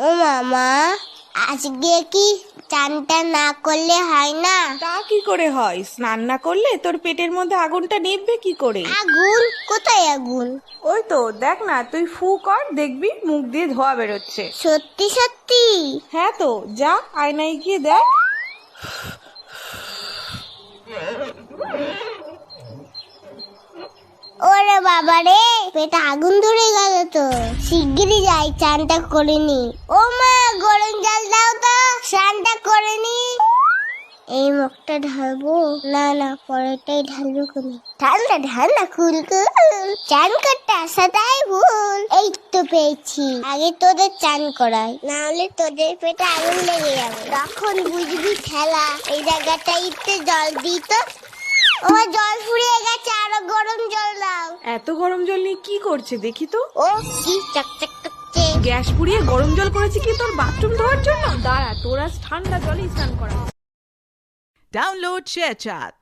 ও মামা, আজকে কি চানটা না করলে হয় না? তা কি করে হয়? স্নান না করলে তোর পেটের মধ্যে আগুনটা নিভবে কি করে? আগুন? কোথায় আগুন? ওই তো দেখ না, তুই ফু কর, দেখবি মুখ দিয়ে ধোঁয়া বেরোচ্ছে। সত্যি সত্যি? হ্যাঁ তো, যা আয়নায় গিয়ে দেখ। ওরে বাবা রে, পেটে আগুন ধরে গেল তো। শিগগিরই যাই, চানটা করে নি। ও মা, গরম জল দাও তো, স্নানটা করে নি। এই মুখটা ঢালবো না, না পরেরটাই ঢালবো কোনি। ঠান্ডা ঠান্ডা কুলকুল, চান করতে আসাটাই ভুল। এই তো পেয়েছি, আগে তোদের চান করাই, না হলে তোদের পেটে আগুন লেগে যাবে, তখন বুঝবি ঠেলা। এই জায়গাটা একটু জল দিই তো। আমার জল ফুরিয়ে গেছে, আরো গরম জল দাও। এত গরম জল নিয়ে কি করছে দেখি তো। ও কি চকচক করছে। গ্যাস পুড়িয়ে গরম জল করেছে কি তোর বাথরুম ধোয়ার জন্য? দাঁড়া, তোর আজ ঠান্ডা জলেই স্নান করা। Download ShareChat.